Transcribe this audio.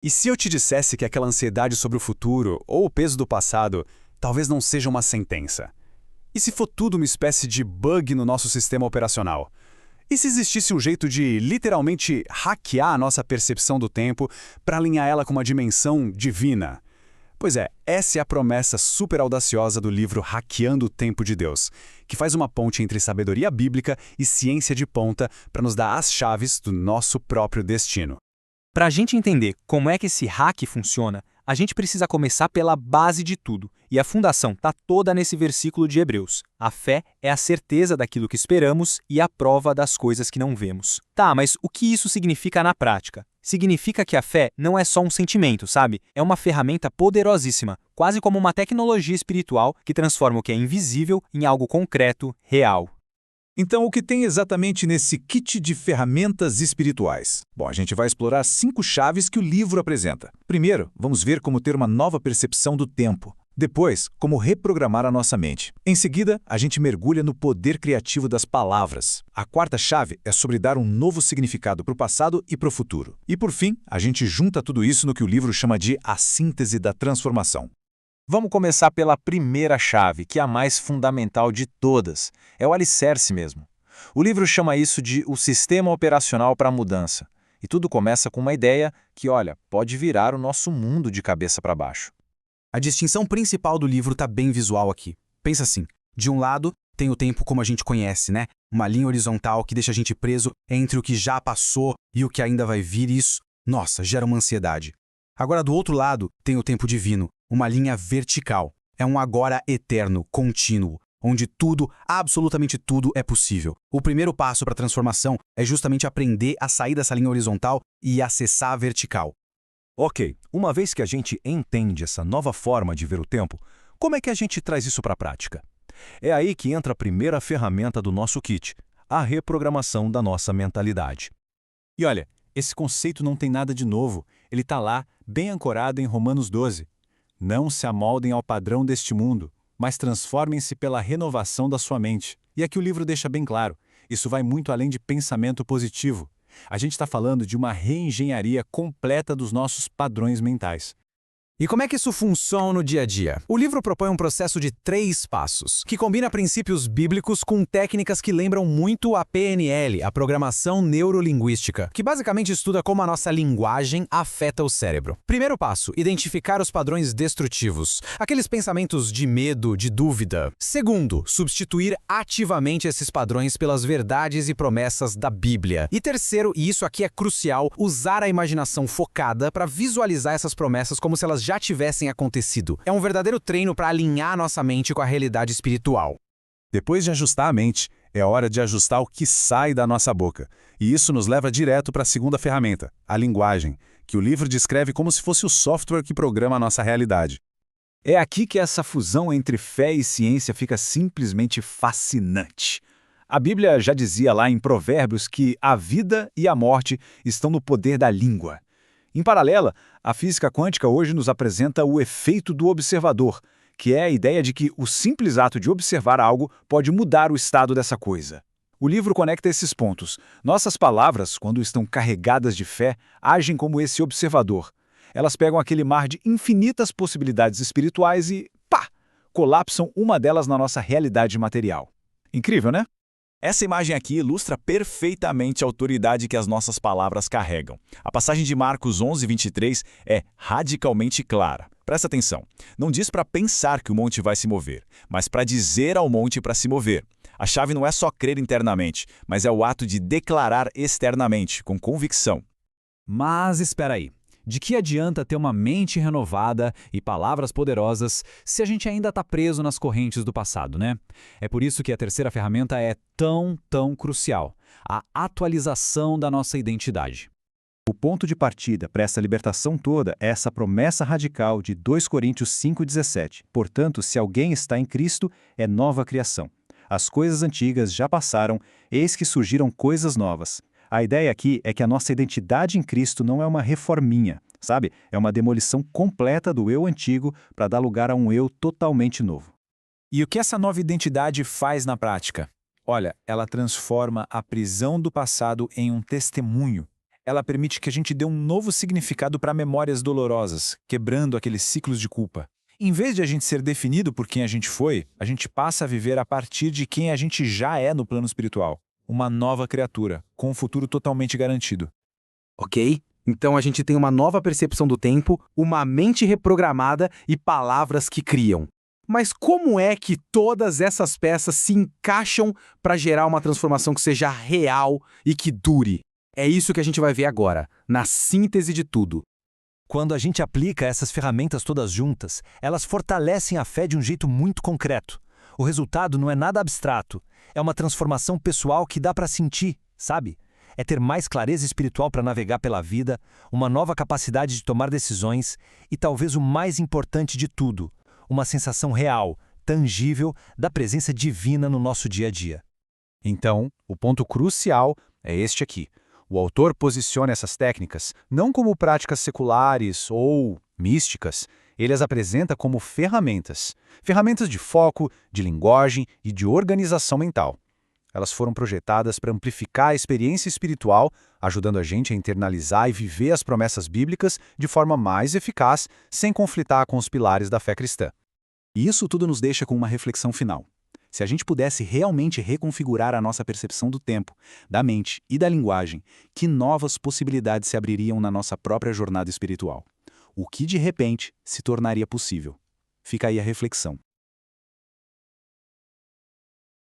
E se eu te dissesse que aquela ansiedade sobre o futuro ou o peso do passado talvez não seja uma sentença? E se for tudo uma espécie de bug no nosso sistema operacional? E se existisse um jeito de literalmente hackear a nossa percepção do tempo para alinhar ela com uma dimensão divina? Pois é, essa é a promessa super audaciosa do livro Hackeando o Tempo de Deus, que faz uma ponte entre sabedoria bíblica e ciência de ponta para nos dar as chaves do nosso próprio destino. Para a gente entender como é que esse hack funciona, a gente precisa começar pela base de tudo, e a fundação está toda nesse versículo de Hebreus. A fé é a certeza daquilo que esperamos e a prova das coisas que não vemos. Tá, mas o que isso significa na prática? Significa que a fé não é só um sentimento, sabe? É uma ferramenta poderosíssima, quase como uma tecnologia espiritual que transforma o que é invisível em algo concreto, real. Então, o que tem exatamente nesse kit de ferramentas espirituais? Bom, a gente vai explorar 5 chaves que o livro apresenta. Primeiro, vamos ver como ter uma nova percepção do tempo. Depois, como reprogramar a nossa mente. Em seguida, a gente mergulha no poder criativo das palavras. A quarta chave é sobre dar um novo significado para o passado e para o futuro. E por fim, a gente junta tudo isso no que o livro chama de a síntese da transformação. Vamos começar pela primeira chave, que é a mais fundamental de todas. É o alicerce mesmo. O livro chama isso de o sistema operacional para a mudança. E tudo começa com uma ideia que, olha, pode virar o nosso mundo de cabeça para baixo. A distinção principal do livro está bem visual aqui. Pensa assim, de um lado tem o tempo como a gente conhece, né? Uma linha horizontal que deixa a gente preso entre o que já passou e o que ainda vai vir e isso, nossa, gera uma ansiedade. Agora do outro lado tem o tempo divino, uma linha vertical. É um agora eterno, contínuo, onde tudo, absolutamente tudo é possível. O primeiro passo para a transformação é justamente aprender a sair dessa linha horizontal e acessar a vertical. Ok, uma vez que a gente entende essa nova forma de ver o tempo, como é que a gente traz isso para a prática? É aí que entra a primeira ferramenta do nosso kit, a reprogramação da nossa mentalidade. E olha, esse conceito não tem nada de novo, ele está lá, bem ancorado em Romanos 12. Não se amoldem ao padrão deste mundo, mas transformem-se pela renovação da sua mente. E aqui o livro deixa bem claro, isso vai muito além de pensamento positivo. A gente está falando de uma reengenharia completa dos nossos padrões mentais. E como é que isso funciona no dia a dia? O livro propõe um processo de 3 passos, que combina princípios bíblicos com técnicas que lembram muito a PNL, a Programação Neurolinguística, que basicamente estuda como a nossa linguagem afeta o cérebro. Primeiro passo, identificar os padrões destrutivos, aqueles pensamentos de medo, de dúvida. Segundo, substituir ativamente esses padrões pelas verdades e promessas da Bíblia. E terceiro, e isso aqui é crucial, usar a imaginação focada para visualizar essas promessas como se elas já tivessem acontecido. É um verdadeiro treino para alinhar nossa mente com a realidade espiritual. Depois de ajustar a mente, é hora de ajustar o que sai da nossa boca. E isso nos leva direto para a segunda ferramenta, a linguagem, que o livro descreve como se fosse o software que programa a nossa realidade. É aqui que essa fusão entre fé e ciência fica simplesmente fascinante. A Bíblia já dizia lá em Provérbios que a vida e a morte estão no poder da língua. Em paralelo, a física quântica hoje nos apresenta o efeito do observador, que é a ideia de que o simples ato de observar algo pode mudar o estado dessa coisa. O livro conecta esses pontos. Nossas palavras, quando estão carregadas de fé, agem como esse observador. Elas pegam aquele mar de infinitas possibilidades espirituais e, pá, colapsam uma delas na nossa realidade material. Incrível, né? Essa imagem aqui ilustra perfeitamente a autoridade que as nossas palavras carregam. A passagem de Marcos 11, 23 é radicalmente clara. Presta atenção. Não diz para pensar que o monte vai se mover, mas para dizer ao monte para se mover. A chave não é só crer internamente, mas é o ato de declarar externamente, com convicção. Mas espera aí. De que adianta ter uma mente renovada e palavras poderosas se a gente ainda está preso nas correntes do passado, né? É por isso que a terceira ferramenta é tão crucial: a atualização da nossa identidade. O ponto de partida para essa libertação toda é essa promessa radical de 2 Coríntios 5,17. Portanto, se alguém está em Cristo, é nova criação. As coisas antigas já passaram, eis que surgiram coisas novas. A ideia aqui é que a nossa identidade em Cristo não é uma reforminha, sabe? É uma demolição completa do eu antigo para dar lugar a um eu totalmente novo. E o que essa nova identidade faz na prática? Olha, ela transforma a prisão do passado em um testemunho. Ela permite que a gente dê um novo significado para memórias dolorosas, quebrando aqueles ciclos de culpa. Em vez de a gente ser definido por quem a gente foi, a gente passa a viver a partir de quem a gente já é no plano espiritual. Uma nova criatura, com um futuro totalmente garantido. Ok? Então a gente tem uma nova percepção do tempo, uma mente reprogramada e palavras que criam. Mas como é que todas essas peças se encaixam para gerar uma transformação que seja real e que dure? É isso que a gente vai ver agora, na síntese de tudo. Quando a gente aplica essas ferramentas todas juntas, elas fortalecem a fé de um jeito muito concreto. O resultado não é nada abstrato, é uma transformação pessoal que dá para sentir, sabe? É ter mais clareza espiritual para navegar pela vida, uma nova capacidade de tomar decisões e talvez o mais importante de tudo, uma sensação real, tangível da presença divina no nosso dia a dia. Então, o ponto crucial é este aqui. O autor posiciona essas técnicas não como práticas seculares ou místicas, ele as apresenta como ferramentas. Ferramentas de foco, de linguagem e de organização mental. Elas foram projetadas para amplificar a experiência espiritual, ajudando a gente a internalizar e viver as promessas bíblicas de forma mais eficaz, sem conflitar com os pilares da fé cristã. E isso tudo nos deixa com uma reflexão final. Se a gente pudesse realmente reconfigurar a nossa percepção do tempo, da mente e da linguagem, que novas possibilidades se abririam na nossa própria jornada espiritual? O que de repente se tornaria possível? Fica aí a reflexão.